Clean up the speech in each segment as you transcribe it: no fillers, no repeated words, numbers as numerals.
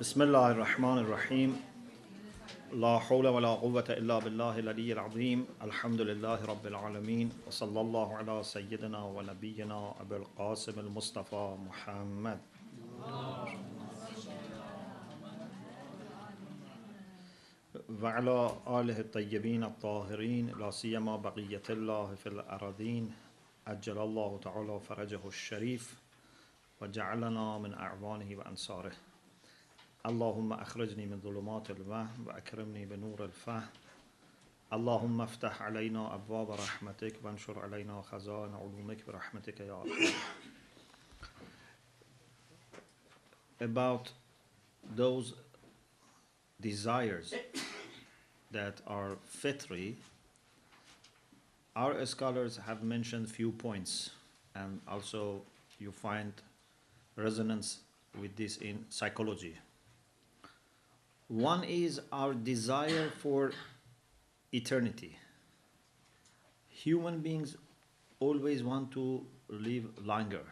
بسم الله الرحمن الرحيم لا حول ولا قوة إلا بالله العلي العظيم الحمد لله رب العالمين وصلى الله على سيدنا ونبينا أبي القاسم المصطفى محمد وعلى آله الطيبين الطاهرين لا سيما بقية الله في الأراضين أجل الله تعالى فرجه الشريف وجعلنا من أعوانه وأنصاره اللهم أخرجني من ظلمات الوهم وأكرمني بنور الفهم اللهم افتح علينا أبواب رحمتك وانشر علينا خزائن علومك برحمتك يا أرحم. About those desires that are fitri, our scholars have mentioned few points, and also you find resonance with this in psychology. One is our desire for eternity. Human beings always want to live longer.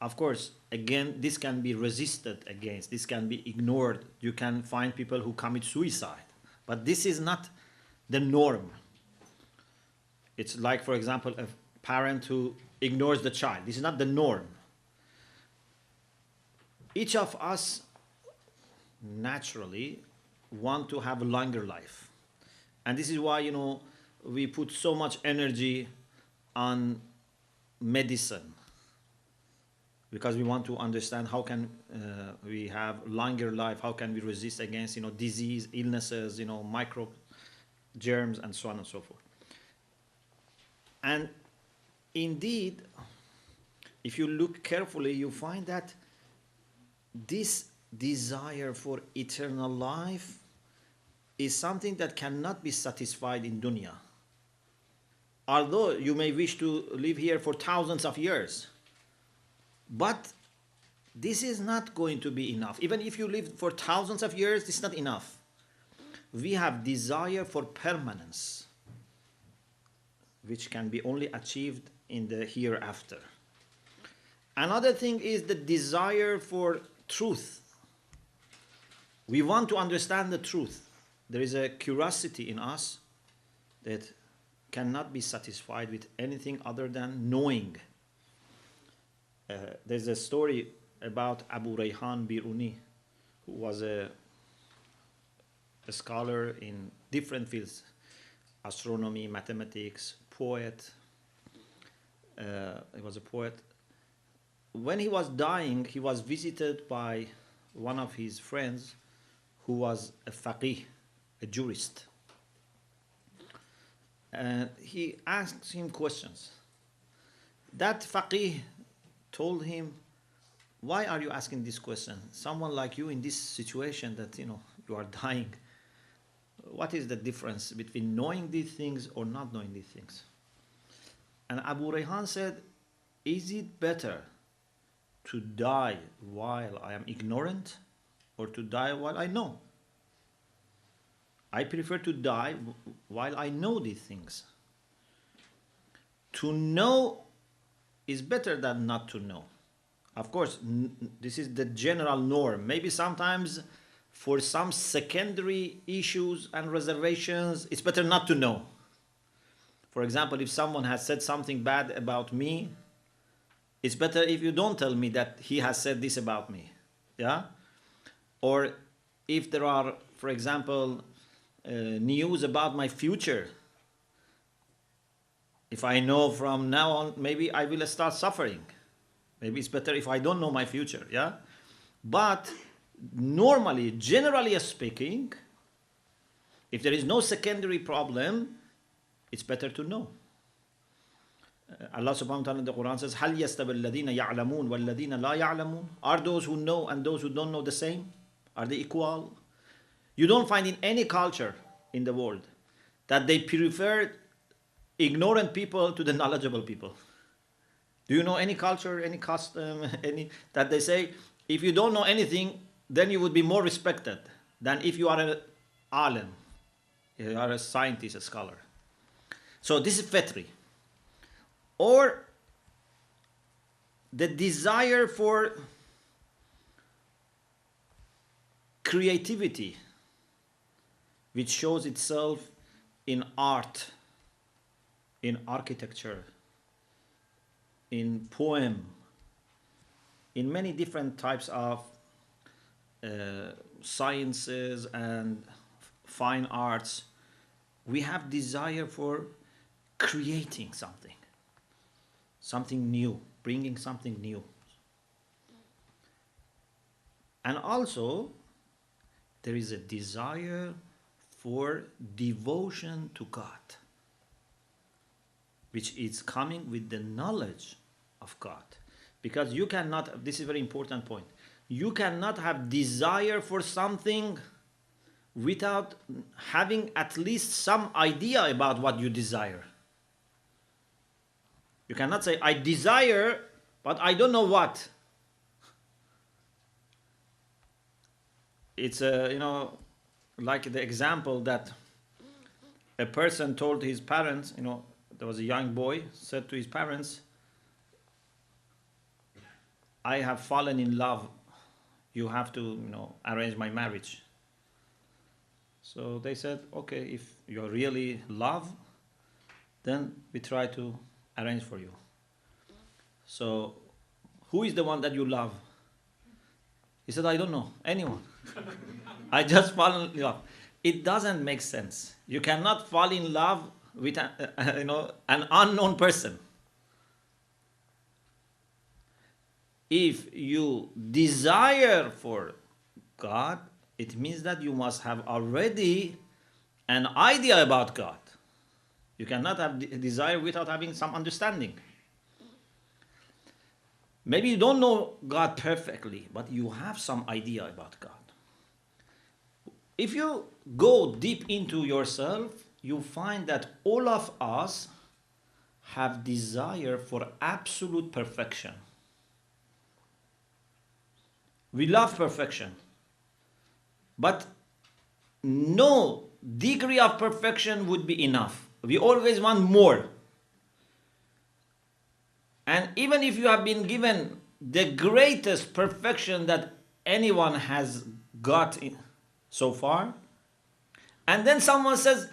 Of course, again, this can be resisted against, this can be ignored. You can find people who commit suicide, but this is not the norm. It's like, for example, a parent who ignores the child. This is not the norm. Each of us naturally want to have a longer life. And this is why, we put so much energy on medicine, because we want to understand how can we have longer life, how can we resist against, disease, illnesses, micro germs, and so on and so forth. And indeed, if you look carefully, you find that this desire for eternal life is something that cannot be satisfied in dunya. Although you may wish to live here for thousands of years, but this is not going to be enough. Even if you live for thousands of years, this is not enough. We have desire for permanence, which can be only achieved in the hereafter. Another thing is the desire for truth. We want to understand the truth. There is a curiosity in us that cannot be satisfied with anything other than knowing. There's a story about Abu Rayhan Biruni, who was a scholar in different fields: astronomy, mathematics, poet. He was a poet. When he was dying, he was visited by one of his friends who was a faqih, a jurist. And he asked him questions. That faqih told him, why are you asking this question? Someone like you in this situation that, you are dying. What is the difference between knowing these things or not knowing these things? And Abu Rayhan said, is it better to die while I am ignorant or to die while I know? I prefer to die while I know these things. To know is better than not to know. Of course, this is the general norm. Maybe sometimes for some secondary issues and reservations, it's better not to know. For example, if someone has said something bad about me, it's better if you don't tell me that he has said this about me. Yeah? Or if there are, for example, news about my future, if I know from now on, maybe I will start suffering. Maybe it's better if I don't know my future. Yeah? But normally, generally speaking, if there is no secondary problem, it's better to know. Allah subhanahu wa ta'ala in the Quran says, هَلْ يَسْتَوِي الَّذِينَ يَعْلَمُونَ وَالَّذِينَ لَا يَعْلَمُونَ? Are those who know and those who don't know the same? Are they equal? You don't find in any culture in the world that they prefer ignorant people to the knowledgeable people. Do you know any culture, any custom, that they say, if you don't know anything, then you would be more respected than if you are an alim, you are a scientist, a scholar. So this is fitri. Or the desire for creativity, which shows itself in art, in architecture, in poem, in many different types of sciences and fine arts. We have desire for creating something new, bringing something new. And also, there is a desire for devotion to God, which is coming with the knowledge of God. Because you cannot, this is a very important point, you cannot have desire for something without having at least some idea about what you desire. You cannot say, I desire, but I don't know what. It's like the example that a person told his parents, there was a young boy, said to his parents, I have fallen in love. You have to, arrange my marriage. So they said, okay, if you really love, then we try to arrange for you. So who is the one that you love? He said, I don't know, anyone. I just fall in love. It doesn't make sense. You cannot fall in love with an unknown person. If you desire for God, it means that you must have already an idea about God. You cannot have desire without having some understanding. Maybe you don't know God perfectly, but you have some idea about God. If you go deep into yourself, you find that all of us have desire for absolute perfection. We love perfection, but no degree of perfection would be enough. We always want more. And even if you have been given the greatest perfection that anyone has got so far, and then someone says,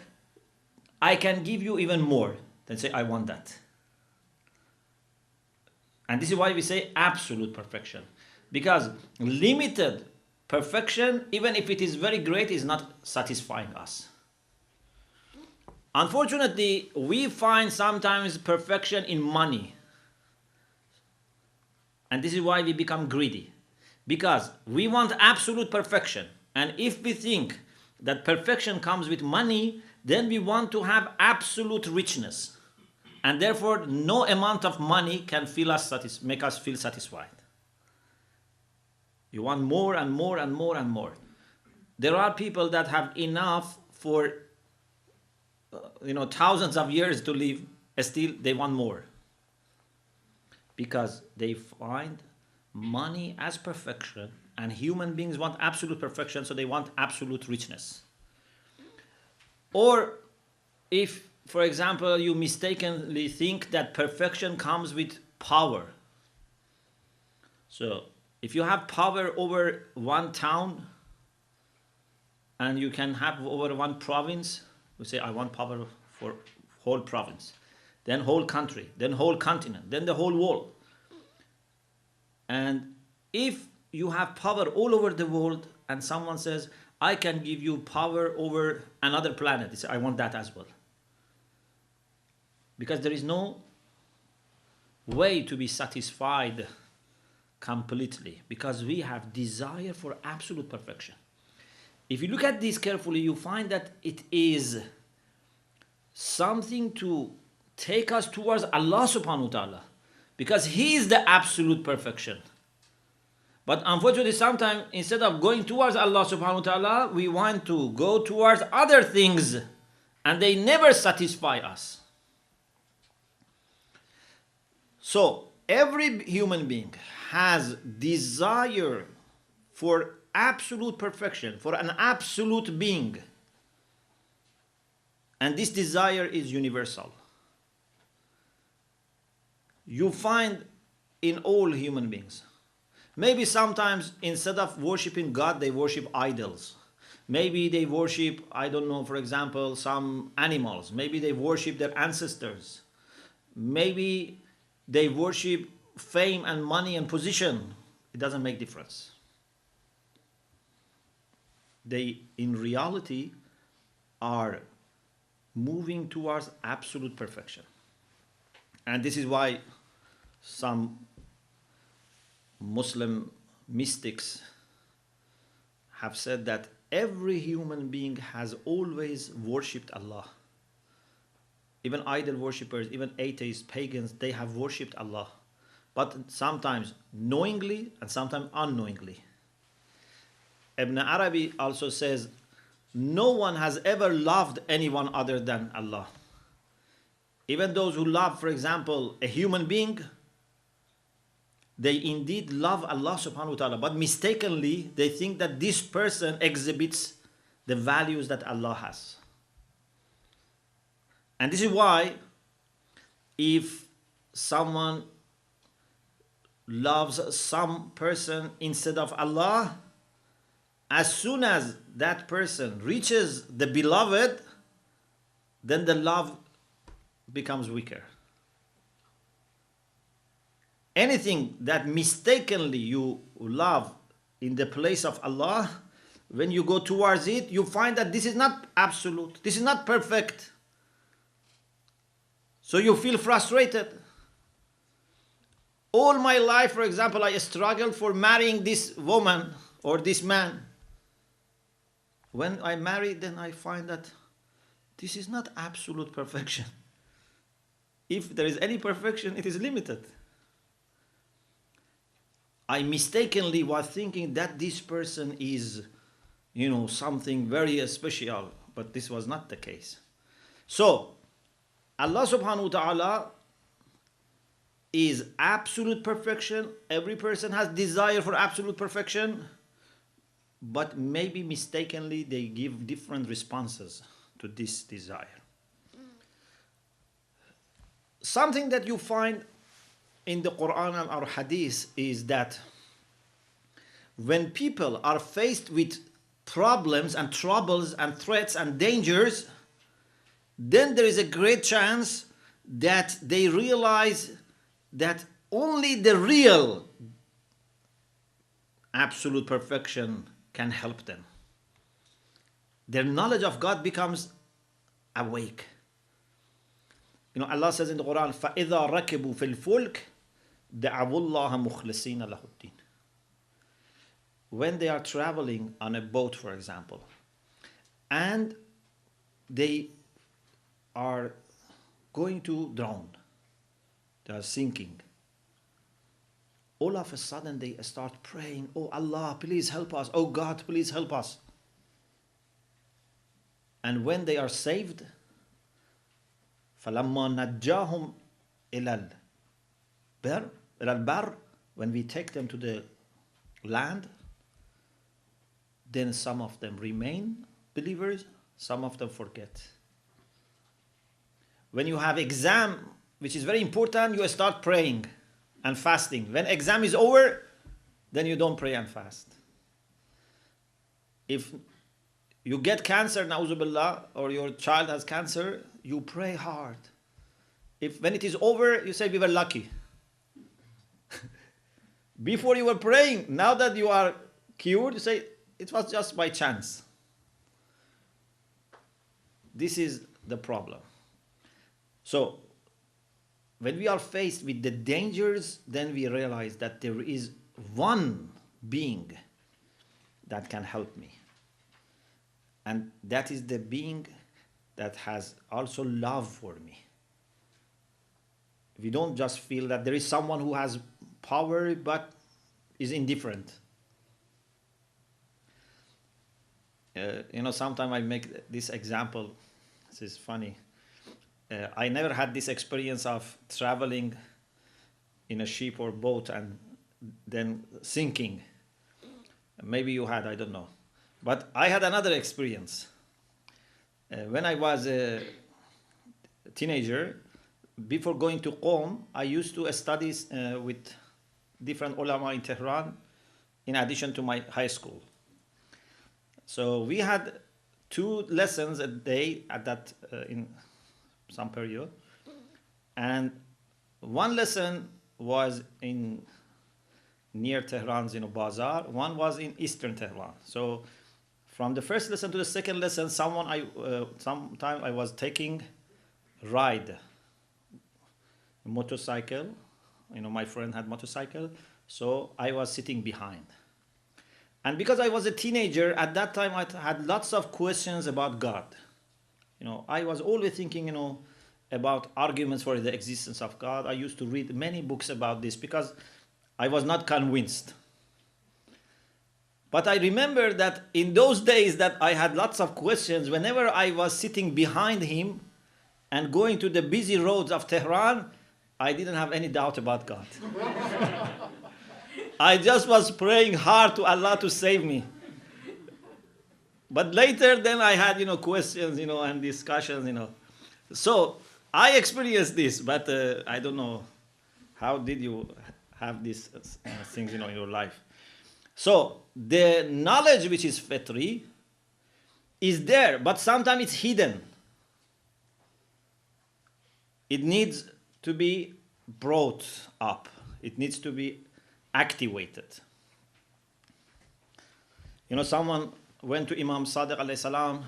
I can give you even more, then say, I want that. And this is why we say absolute perfection. Because limited perfection, even if it is very great, is not satisfying us. Unfortunately, we find sometimes perfection in money. And this is why we become greedy. Because we want absolute perfection. And if we think that perfection comes with money, then we want to have absolute richness. And therefore, no amount of money can make us feel satisfied. You want more and more and more and more. There are people that have enough for thousands of years to live, still they want more. Because they find money as perfection, and human beings want absolute perfection, so they want absolute richness. Or if, for example, you mistakenly think that perfection comes with power. So if you have power over one town and you can have over one province, you say, I want power for whole province, then whole country, then whole continent, then the whole world. And if you have power all over the world and someone says, I can give you power over another planet, you say, I want that as well. Because there is no way to be satisfied completely, because we have desire for absolute perfection. If you look at this carefully, you find that it is something to take us towards Allah subhanahu wa ta'ala, because He is the absolute perfection. But unfortunately, sometimes instead of going towards Allah subhanahu wa ta'ala, we want to go towards other things, and they never satisfy us. So every human being has desire for absolute perfection, for an absolute being. And this desire is universal. You find in all human beings. Maybe sometimes instead of worshiping God, they worship idols. Maybe they worship, I don't know, for example, some animals. Maybe they worship their ancestors. Maybe they worship fame and money and position. It doesn't make difference. They, in reality, are moving towards absolute perfection. And this is why some Muslim mystics have said that every human being has always worshipped Allah. Even idol worshippers, even atheists, pagans, they have worshipped Allah. But sometimes knowingly and sometimes unknowingly. Ibn Arabi also says, no one has ever loved anyone other than Allah. Even those who love, for example, a human being, they indeed love Allah subhanahu wa ta'ala, but mistakenly they think that this person exhibits the values that Allah has. And this is why if someone loves some person instead of Allah, as soon as that person reaches the beloved, then the love becomes weaker. Anything that mistakenly you love in the place of Allah, when you go towards it, you find that this is not absolute, this is not perfect. So you feel frustrated. All my life, for example, I struggled for marrying this woman or this man. When I marry, then I find that this is not absolute perfection. If there is any perfection, it is limited. I mistakenly was thinking that this person is, something very special, but this was not the case. So, Allah subhanahu wa ta'ala is absolute perfection. Every person has desire for absolute perfection, but maybe mistakenly they give different responses to this desire. Something that you find in the Quran and our Hadith is that when people are faced with problems and troubles and threats and dangers, then there is a great chance that they realize that only the real absolute perfection can help them. Their knowledge of God becomes awake. Allah says in the Quran, فَإِذَا رَكِبُوا فِي الْفُلْكِ دَعَوُوا اللَّهَ مُخْلِصِينَ لَهُ الدِّينَ. When they are traveling on a boat, for example, and they are going to drown, they are sinking, all of a sudden they start praying, oh Allah, please help us, oh God, please help us. And when they are saved, فَلَمَّا نَجَّاهُمْ إِلَى الْبَرِّ, when we take them to the land, then some of them remain believers, some of them forget. When you have exam, which is very important, you start praying and fasting. When exam is over, then you don't pray and fast. If you get cancer, na'udhu billah, or your child has cancer, you pray hard. When it is over, you say, we were lucky. Before you were praying, now that you are cured, you say, it was just by chance. This is the problem. So, when we are faced with the dangers, then we realize that there is one being that can help me. And that is the being that has also love for me. We don't just feel that there is someone who has power but is indifferent. Sometimes I make this example. This is funny. I never had this experience of traveling in a ship or boat and then sinking. Maybe you had, I don't know. But I had another experience. When I was a teenager, before going to Qom, I used to study with different ulama in Tehran. in addition to my high school. So we had 2 lessons a day at that in some period, and one lesson was in near Tehran's bazaar. One was in eastern Tehran. So from the first lesson to the second lesson, sometime I was taking ride motorcycle. My friend had motorcycle, so I was sitting behind. And because I was a teenager at that time, I had lots of questions about God. I was always thinking, about arguments for the existence of God. I used to read many books about this because I was not convinced. But I remember that in those days that I had lots of questions, whenever I was sitting behind him and going to the busy roads of Tehran, I didn't have any doubt about God. I just was praying hard to Allah to save me. But later then I had, questions, and discussions, So I experienced this, but I don't know, how did you have these things, in your life? So the knowledge which is fitri is there, but sometimes it's hidden. It needs to be brought up. It needs to be activated. Someone went to Imam Sadiq alayhi salam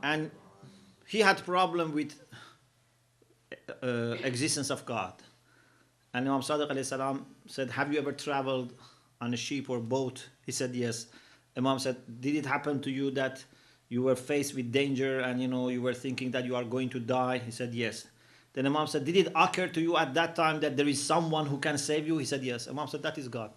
and he had problem with existence of God. And Imam Sadiq alayhi salam said, have you ever traveled on a ship or boat? He said, yes. Imam said, did it happen to you that you were faced with danger and you were thinking that you are going to die? He said, yes. Then Imam said, did it occur to you at that time that there is someone who can save you? He said, yes. Imam said, that is God.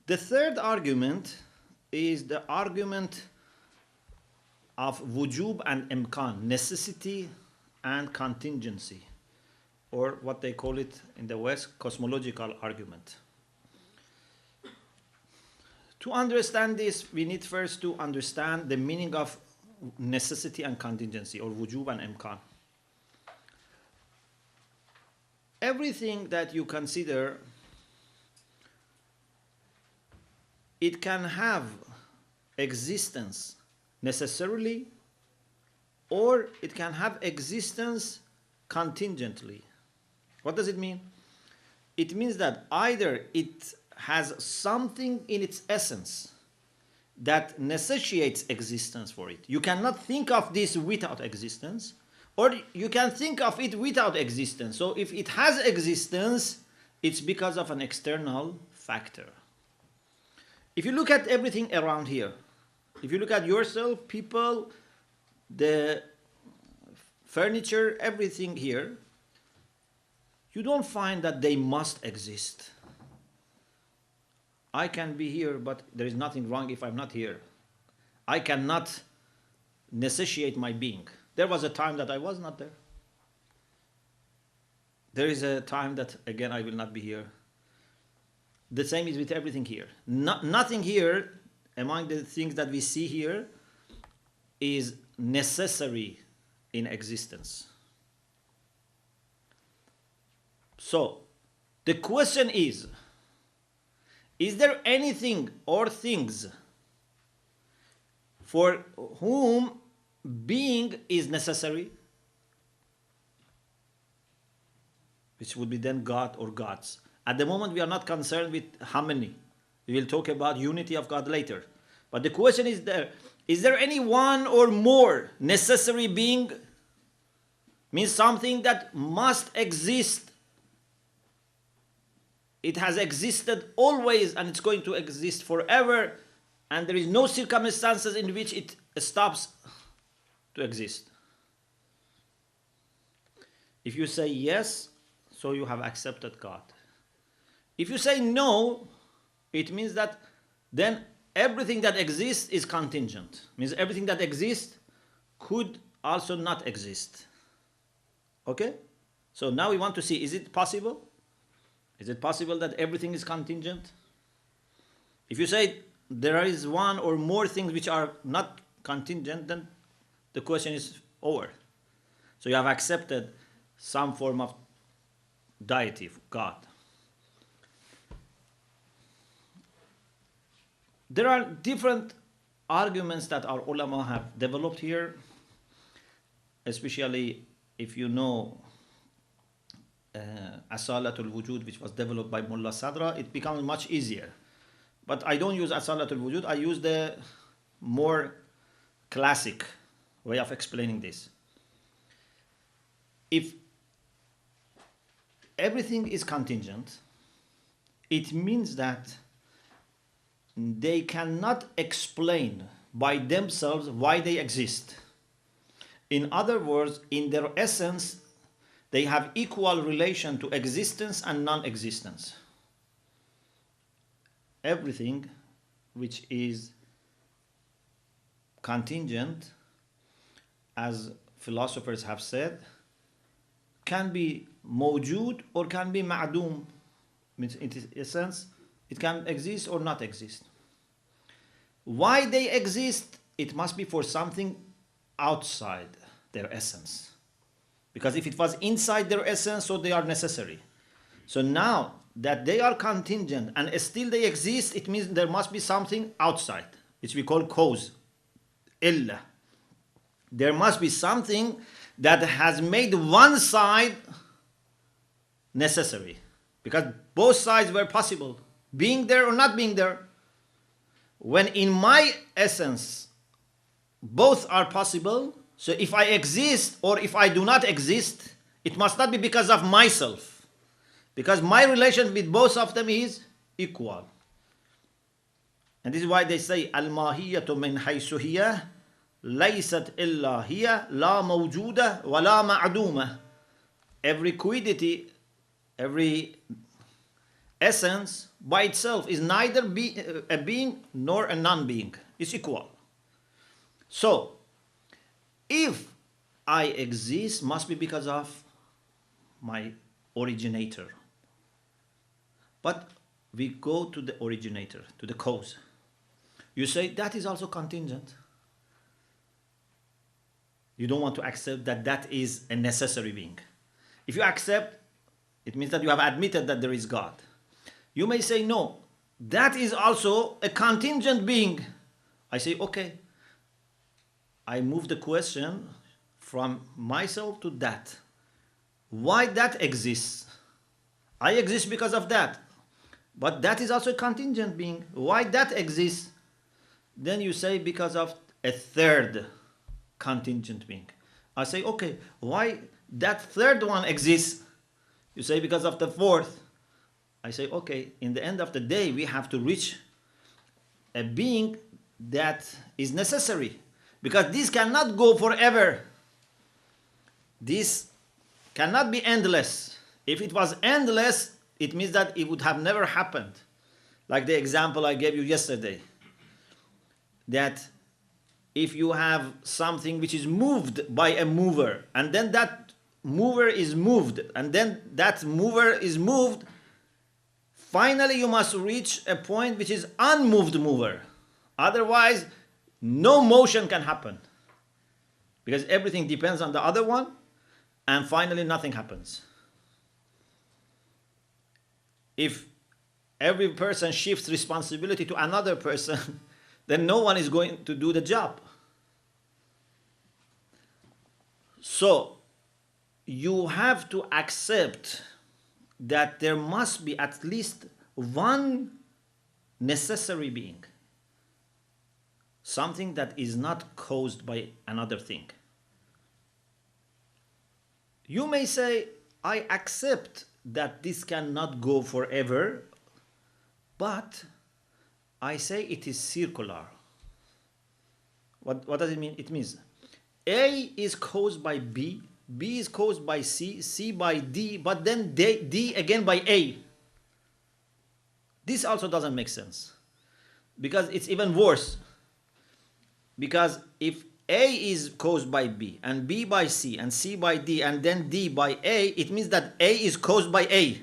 The third argument is the argument of wujub and imkan, necessity and contingency, or what they call it in the West, cosmological argument. To understand this, we need first to understand the meaning of necessity and contingency, or wujub and imkan. Everything that you consider, it can have existence necessarily, or it can have existence contingently. What does it mean? It means that either it has something in its essence that necessitates existence for it. You cannot think of this without existence, or you can think of it without existence. So if it has existence, it's because of an external factor. If you look at everything around here, if you look at yourself, people, the furniture, everything here, you don't find that they must exist. I can be here, but there is nothing wrong if I'm not here. I cannot necessitate my being. There was a time that I was not there. There is a time that, again, I will not be here. The same is with everything here. Nothing here, among the things that we see here, is necessary in existence. So, the question is there anything or things for whom being is necessary? Which would be then God or gods. At the moment, we are not concerned with how many. We will talk about unity of God later. But the question is there any one or more necessary being? Means something that must exist. It has existed always and it's going to exist forever, and there is no circumstances in which it stops to exist. If you say yes, so you have accepted God. If you say no, it means that then everything that exists is contingent. Means everything that exists could also not exist. Okay? So now we want to see, is it possible? Is it possible that everything is contingent? If you say there is one or more things which are not contingent, then the question is over. So you have accepted some form of deity, God. There are different arguments that our ulama have developed here, especially if you know Asalatul Wujud, which was developed by Mullah Sadra, it becomes much easier. But I don't use Asalatul Wujud, I use the more classic way of explaining this. If everything is contingent, it means that they cannot explain by themselves why they exist. In other words, in their essence, they have equal relation to existence and non-existence. Everything which is contingent, as philosophers have said, can be mawjood or can be ma'doom. In essence, it can exist or not exist. Why they exist? It must be for something outside their essence. Because if it was inside their essence, so they are necessary. So now that they are contingent and still they exist, it means there must be something outside, which we call cause, illa. There must be something that has made one side necessary. Because both sides were possible, being there or not being there. When in my essence, both are possible, so if I exist or if I do not exist, it must not be because of myself. Because my relation with both of them is equal. And this is why they say, Al-mahiyatu min haythu hiya, laysat illa hiya, la mawjuda wa la ma'duma. Every quiddity, every essence by itself is neither a being nor a non-being. It's equal. So, if I exist, must be because of my originator. But we go to the originator, to the cause. You say that is also contingent. You don't want to accept that that is a necessary being. If you accept, it means that you have admitted that there is God. You may say, no, that is also a contingent being. I say, okay. I move the question from myself to that. Why that exists? I exist because of that. But that is also a contingent being. Why that exists? Then you say because of a third contingent being. I say, okay, why that third one exists? You say because of the fourth. I say, okay, in the end of the day, we have to reach a being that is necessary. Because this cannot go forever. This cannot be endless. If it was endless, it means that it would have never happened. Like the example I gave you yesterday. That if you have something which is moved by a mover, and then that mover is moved, and then that mover is moved, finally you must reach a point which is unmoved mover. Otherwise, no motion can happen. Because everything depends on the other one, and finally nothing happens. If every person shifts responsibility to another person, then no one is going to do the job. So, you have to accept that there must be at least one necessary being. Something that is not caused by another thing. You may say, I accept that this cannot go forever, but I say it is circular. What does it mean? It means A is caused by B, B is caused by C, C by D, but then D again by A. This also doesn't make sense. Because it's even worse. Because if A is caused by B, and B by C, and C by D, and then D by A, it means that A is caused by A.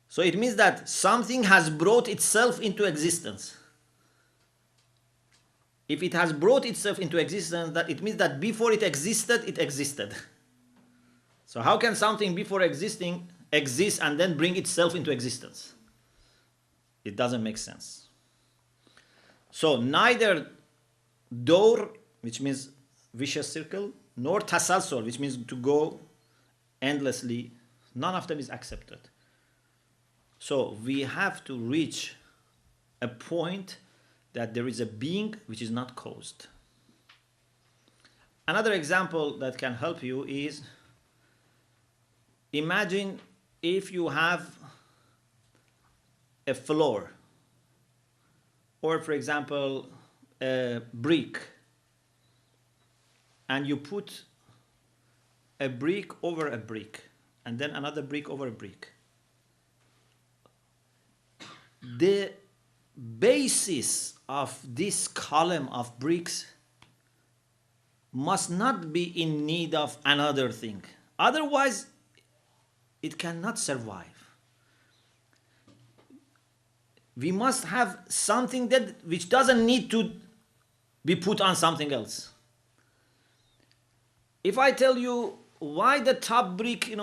So it means that something has brought itself into existence. If it has brought itself into existence, that it means that before it existed, it existed. So how can something before existing exist and then bring itself into existence? It doesn't make sense. So neither door, which means vicious circle, nor tasalsul, which means to go endlessly, none of them is accepted. So we have to reach a point that there is a being which is not caused. Another example that can help you is, imagine if you have a floor, or for example, a brick, and you put a brick over a brick, and then another brick over a brick. The basis of this column of bricks must not be in need of another thing. Otherwise, it cannot survive. We must have something that which doesn't need to be put on something else. If I tell you why the top brick,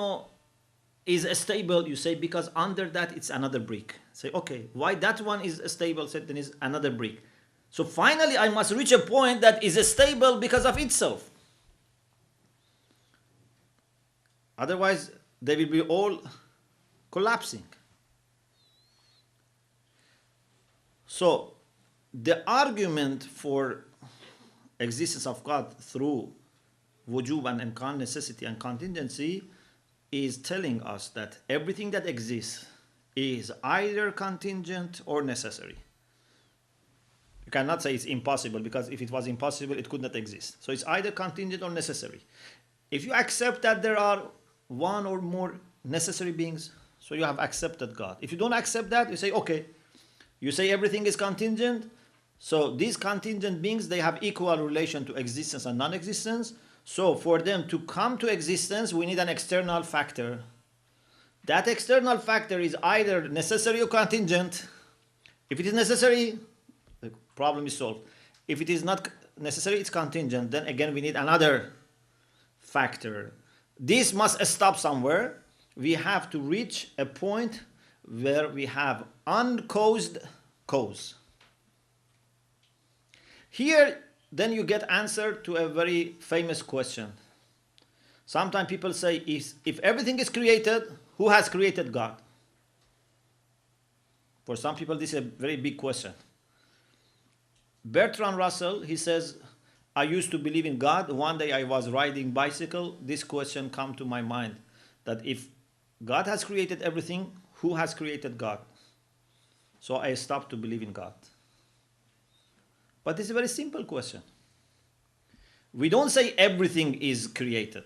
is stable, you say because under that it's another brick. Say, okay, why that one is stable? Say, then is another brick. So finally, I must reach a point that is stable because of itself. Otherwise, they will be all collapsing. So the argument for existence of God through wujub and necessity and contingency is telling us that everything that exists is either contingent or necessary. You cannot say it's impossible, because if it was impossible, it could not exist. So it's either contingent or necessary. If you accept that there are one or more necessary beings, so you have accepted God. If you don't accept that, you say, okay, you say everything is contingent, so these contingent beings, they have equal relation to existence and non-existence. So for them to come to existence, we need an external factor. That external factor is either necessary or contingent. If it is necessary, the problem is solved. If it is not necessary, it's contingent. Then again, we need another factor. This must stop somewhere. We have to reach a point where we have uncaused cause. Here, then you get answer to a very famous question. Sometimes people say, if everything is created, who has created God? For some people, this is a very big question. Bertrand Russell, he says, I used to believe in God. One day I was riding bicycle. This question came to my mind, that if God has created everything, who has created God? So I stopped to believe in God. But this is a very simple question. We don't say everything is created.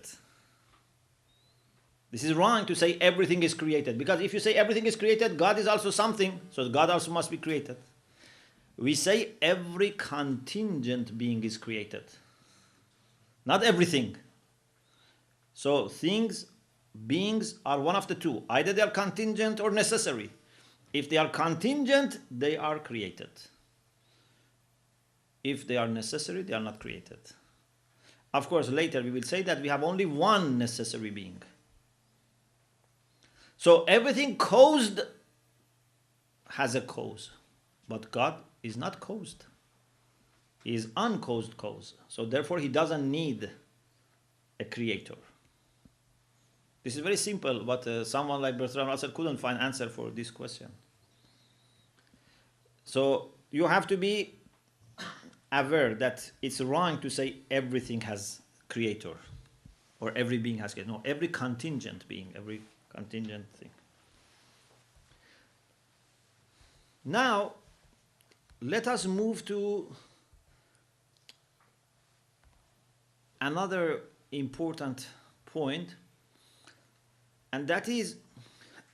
This is wrong to say everything is created, because if you say everything is created, God is also something, so God also must be created. We say every contingent being is created, not everything. So things, beings are one of the two. Either they are contingent or necessary. If they are contingent, they are created. If they are necessary, they are not created. Of course, later we will say that we have only one necessary being. So everything caused has a cause, but God is not caused. He is uncaused cause. So therefore, he doesn't need a creator. This is very simple, but someone like Bertrand Russell couldn't find answer for this question. So you have to be aware that it's wrong to say everything has creator or every being has creator. No, every contingent being, every contingent thing. Now, let us move to another important point, and that is,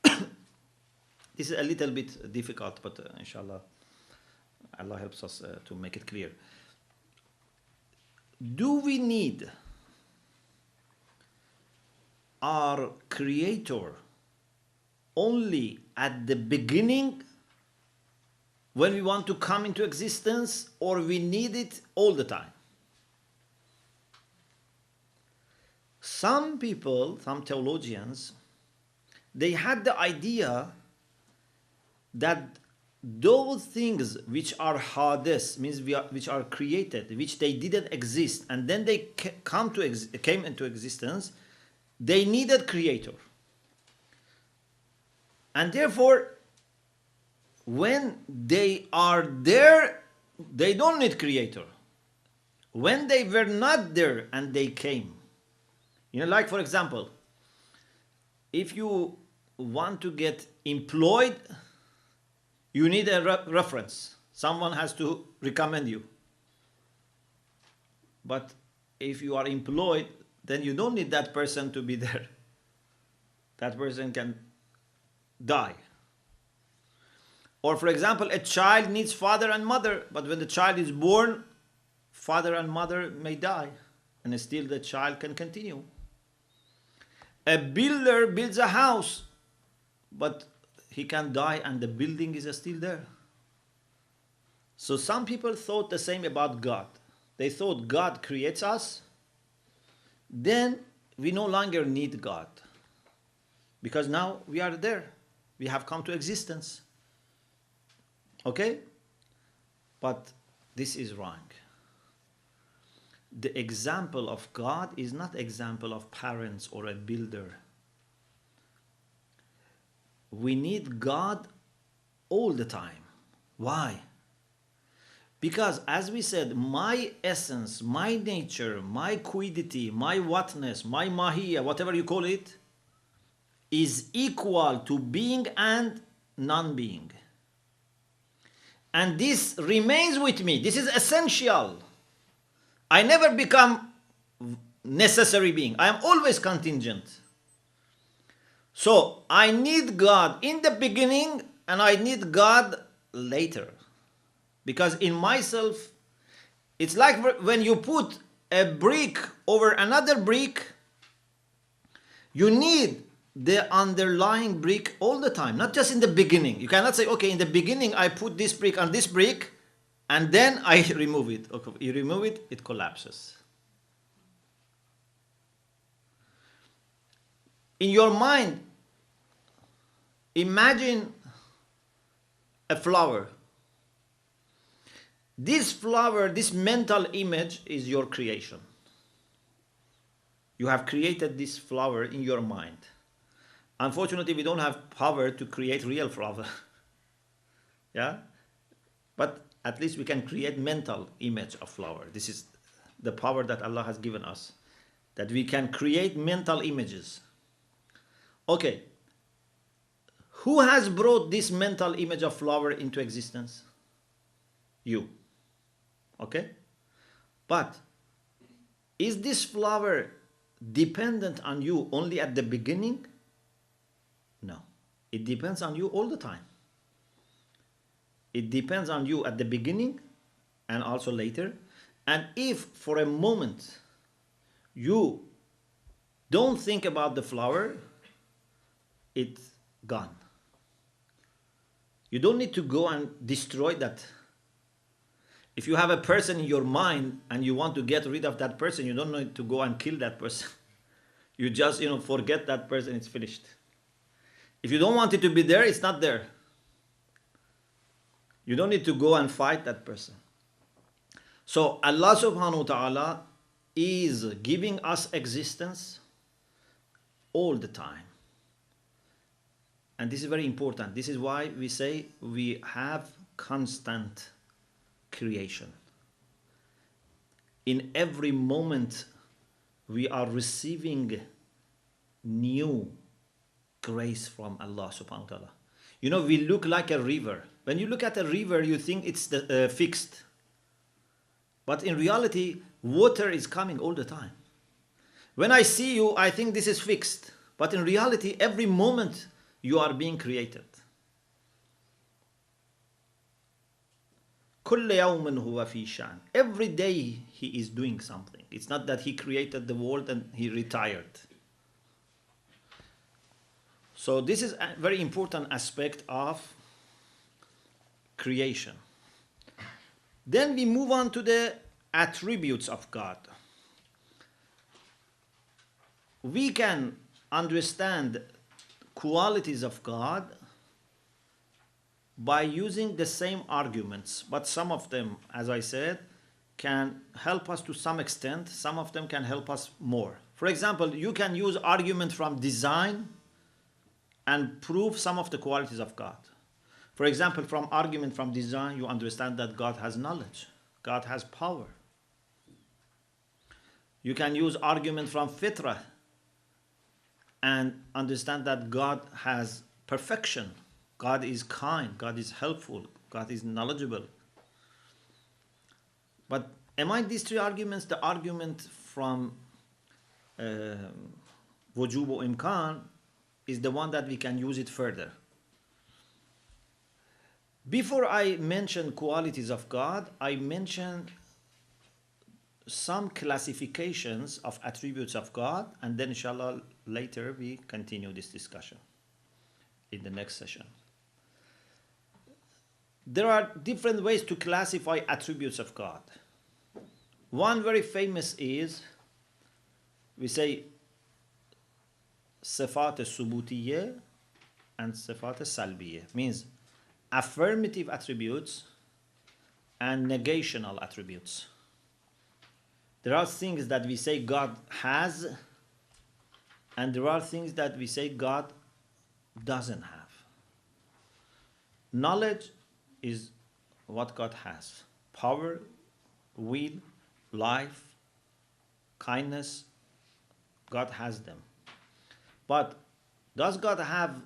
this is a little bit difficult, but inshallah, Allah helps us to make it clear. Do we need our creator only at the beginning when we want to come into existence, or we need it all the time. Some people, some theologians, they had the idea that those things which are hadith, means which are created, which they didn't exist, and then they came into existence, they needed creator. And therefore, when they are there, they don't need creator. When they were not there and they came, like for example, if you want to get employed, you need a reference. Someone has to recommend you. But if you are employed, then you don't need that person to be there. That person can die. Or for example, a child needs father and mother, but when the child is born, father and mother may die, and still the child can continue. A builder builds a house, but he can die and the building is still there. So some people thought the same about God. They thought God creates us, then we no longer need God, because now we are there. We have come to existence. Okay? But this is wrong. The example of God is not example of parents or a builder. We need God all the time. Why? Because as we said, my essence, my nature, my quiddity, my whatness, my mahiyya, whatever you call it, is equal to being and non-being. And this remains with me. This is essential. I never become necessary being. I am always contingent. So I need God in the beginning and I need God later. Because in myself, it's like when you put a brick over another brick, you need the underlying brick all the time, not just in the beginning. You cannot say, okay, in the beginning I put this brick on this brick and then I remove it. Okay, you remove it, it collapses. In your mind, imagine a flower. This flower, this mental image is your creation. You have created this flower in your mind. Unfortunately, we don't have power to create real flower. Yeah? But at least we can create mental image of flower. This is the power that Allah has given us, that we can create mental images. Okay. Who has brought this mental image of flower into existence? You. Okay? But is this flower dependent on you only at the beginning? No. It depends on you all the time. It depends on you at the beginning and also later. And if for a moment you don't think about the flower, it's gone. You don't need to go and destroy that. If you have a person in your mind and you want to get rid of that person, you don't need to go and kill that person. You just, forget that person, it's finished. If you don't want it to be there, it's not there. You don't need to go and fight that person. So Allah subhanahu wa ta'ala is giving us existence all the time. And this is very important. This is why we say we have constant creation. In every moment we are receiving new grace from Allah subhanahu wa ta'ala. We look like a river. When you look at a river, you think it's fixed. But in reality, water is coming all the time. When I see you, I think this is fixed. But in reality, every moment you are being created. كل يوم هو في شأن. Every day he is doing something. It's not that he created the world and he retired. So this is a very important aspect of creation. Then we move on to the attributes of God. We can understand qualities of God by using the same arguments, but some of them, as I said, can help us to some extent, some of them can help us more. For example, you can use argument from design and prove some of the qualities of God. For example, from argument from design, you understand that God has knowledge, God has power. You can use argument from fitrah and understand that God has perfection. God is kind, God is helpful, God is knowledgeable. But among these three arguments, the argument from wujub or imkan is the one that we can use it further. Before I mention qualities of God, I mention some classifications of attributes of God, and then inshallah later we continue this discussion in the next session. There are different ways to classify attributes of God. One very famous is, we say sifat subutiyya and sifat salbiyya, means affirmative attributes and negational attributes. There are things that we say God has, and there are things that we say God doesn't have. Knowledge is what God has. Power, will, life, kindness, God has them. But does God have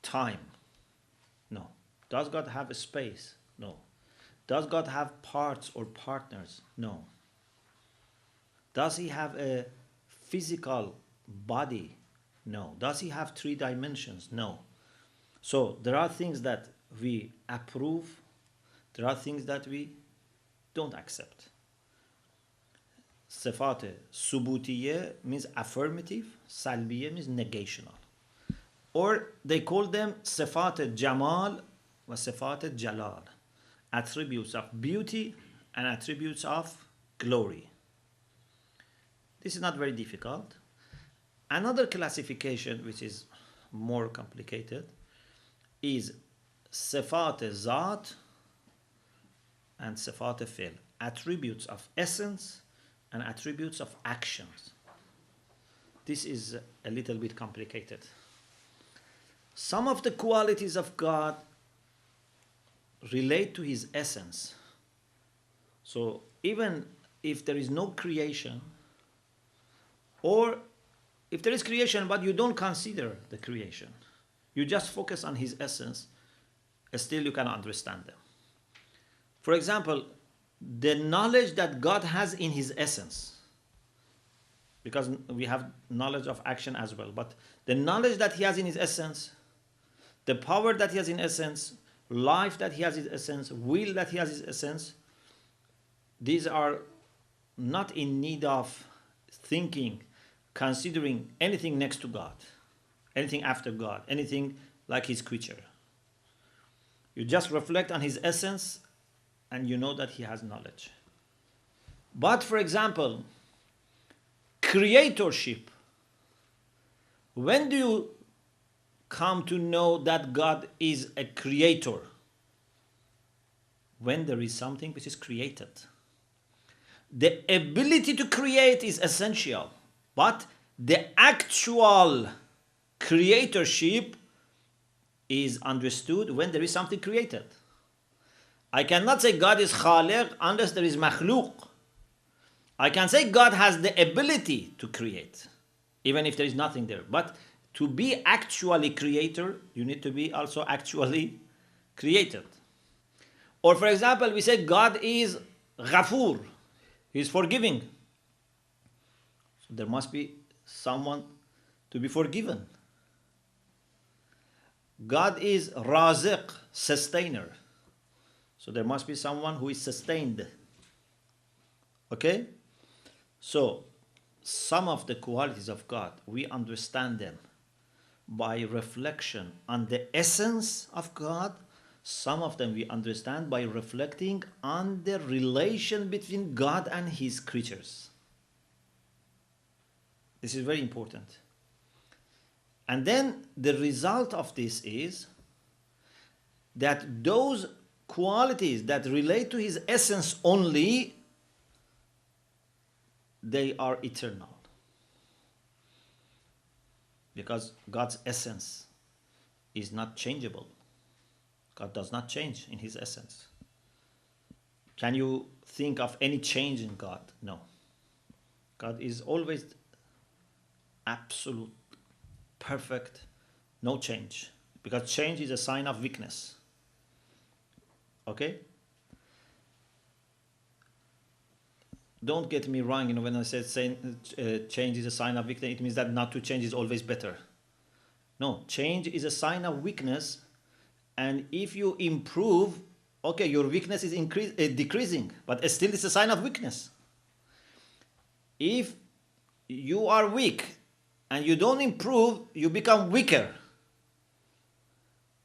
time? No. Does God have a space? No. Does God have parts or partners? No. Does he have a physical body? No. Does he have 3 dimensions? No. So there are things that we approve, there are things that we don't accept. Sifat subutiyya means affirmative, salbiyya means negational. Or they call them sifat jamal wa sifat jalal, attributes of beauty and attributes of glory. This is not very difficult. Another classification which is more complicated is sifat zat and sifat fil, attributes of essence and attributes of actions. This is a little bit complicated. Some of the qualities of God relate to his essence. So even if there is no creation, or if there is creation but you don't consider the creation, you just focus on his essence, still you can understand them. For example, the knowledge that God has in his essence, because we have knowledge of action as well, but the knowledge that he has in his essence, the power that he has in essence, life that he has in his essence, will that he has in his essence, these are not in need of thinking, considering anything next to God, anything after God, anything like his creature. You just reflect on his essence and you know that he has knowledge. But for example, creatorship, when do you come to know that God is a creator? When there is something which is created. The ability to create is essential, but the actual creatorship is understood when there is something created. I cannot say God is khaliq unless there is makhluq. I can say God has the ability to create, even if there is nothing there. But to be actually creator, you need to be also actually created. Or for example, we say God is ghafur, he is forgiving. So there must be someone to be forgiven. God is raziq, sustainer. So there must be someone who is sustained. Okay? So some of the qualities of God, we understand them by reflection on the essence of God. Some of them we understand by reflecting on the relation between God and his creatures. This is very important. And then the result of this is that those qualities that relate to his essence only, they are eternal. Because God's essence is not changeable. God does not change in his essence. Can you think of any change in God? No. God is always absolute, perfect, no change. Because change is a sign of weakness. Okay? Don't get me wrong, when I said change is a sign of weakness, it means that not to change is always better. No, change is a sign of weakness, and if you improve, okay, your weakness is decreasing, but still it's a sign of weakness. If you are weak and you don't improve, you become weaker.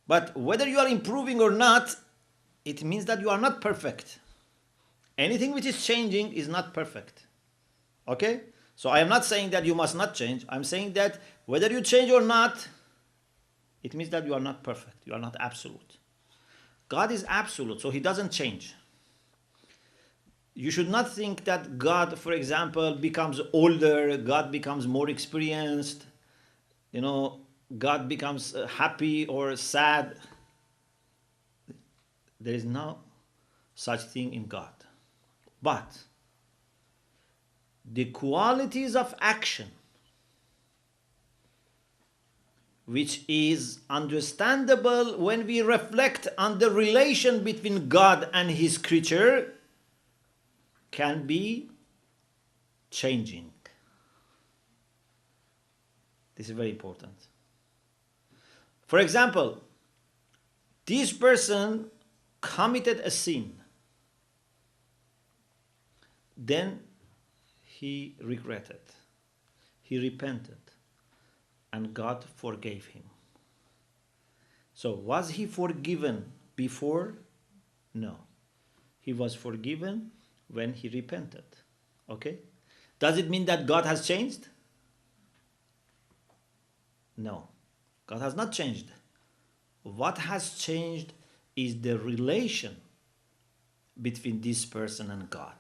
But whether you are improving or not, it means that you are not perfect. Anything which is changing is not perfect. Okay? So I am not saying that you must not change. I'm saying that whether you change or not, it means that you are not perfect. You are not absolute. God is absolute, so he doesn't change. You should not think that God, for example, becomes older, God becomes more experienced, God becomes happy or sad. There is no such thing in God. But the qualities of action, which is understandable when we reflect on the relation between God and his creature, can be changing. This is very important. For example, this person committed a sin. Then he regretted. He repented. And God forgave him. So was he forgiven before? No. He was forgiven when he repented. Okay? Does it mean that God has changed? No. God has not changed. What has changed is the relation between this person and God.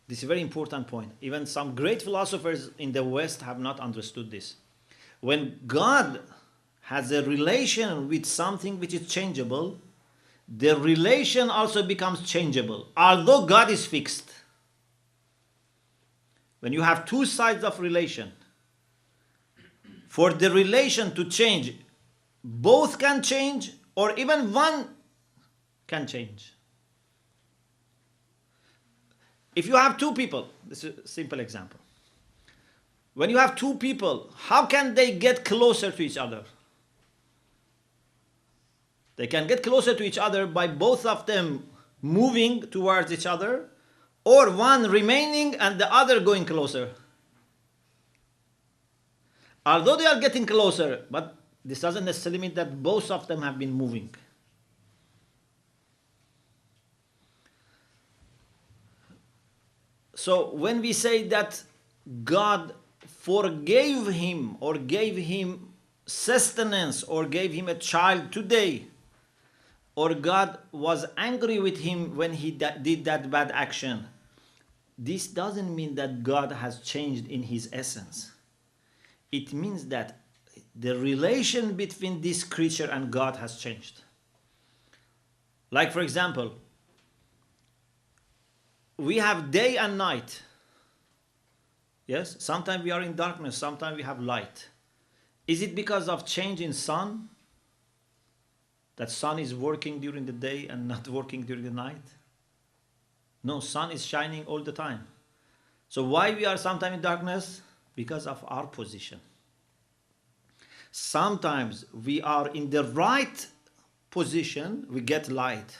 This is a very important point. Even some great philosophers in the West have not understood this. When God has a relation with something which is changeable, the relation also becomes changeable, although God is fixed. When you have two sides of relation, for the relation to change, both can change, or even one can change. If you have two people, this is a simple example. When you have two people, how can they get closer to each other? They can get closer to each other by both of them moving towards each other, or one remaining and the other going closer. Although they are getting closer, but this doesn't necessarily mean that both of them have been moving. So when we say that God forgave him or gave him sustenance or gave him a child today, or God was angry with him when he did that bad action, this doesn't mean that God has changed in his essence. It means that the relation between this creature and God has changed. Like, for example, we have day and night. Yes, sometimes we are in darkness, sometimes we have light. Is it because of change in sun? That sun is working during the day and not working during the night? No, sun is shining all the time. So why we are sometimes in darkness? Because of our position. Sometimes we are in the right position, we get light.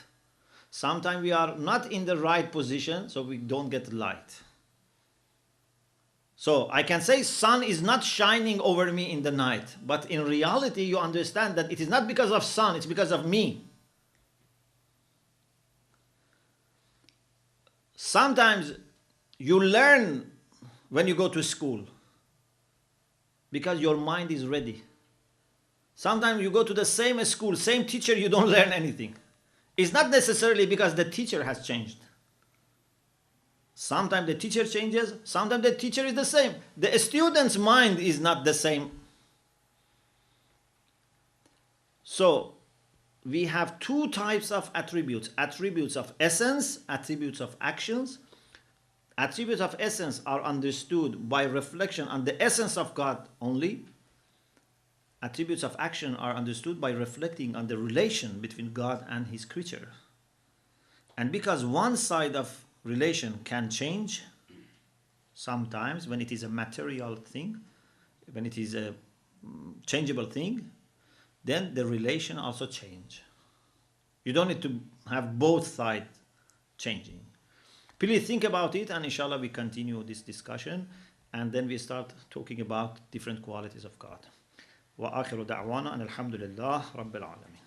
Sometimes we are not in the right position, so we don't get light. So I can say sun is not shining over me in the night, but in reality you understand that it is not because of sun, it's because of me. Sometimes you learn when you go to school because your mind is ready. Sometimes you go to the same school, same teacher, you don't learn anything. It's not necessarily because the teacher has changed. Sometimes the teacher changes, sometimes the teacher is the same. The student's mind is not the same. So we have two types of attributes. Attributes of essence, attributes of actions. Attributes of essence are understood by reflection on the essence of God only. Attributes of action are understood by reflecting on the relation between God and his creature. And because one side of relation can change sometimes when it is a material thing, when it is a changeable thing, then the relation also change. You don't need to have both sides changing. Please think about it, and inshallah we continue this discussion, and then we start talking about different qualities of God. Wa akhiru da'wana and alhamdulillah rabbil alamin.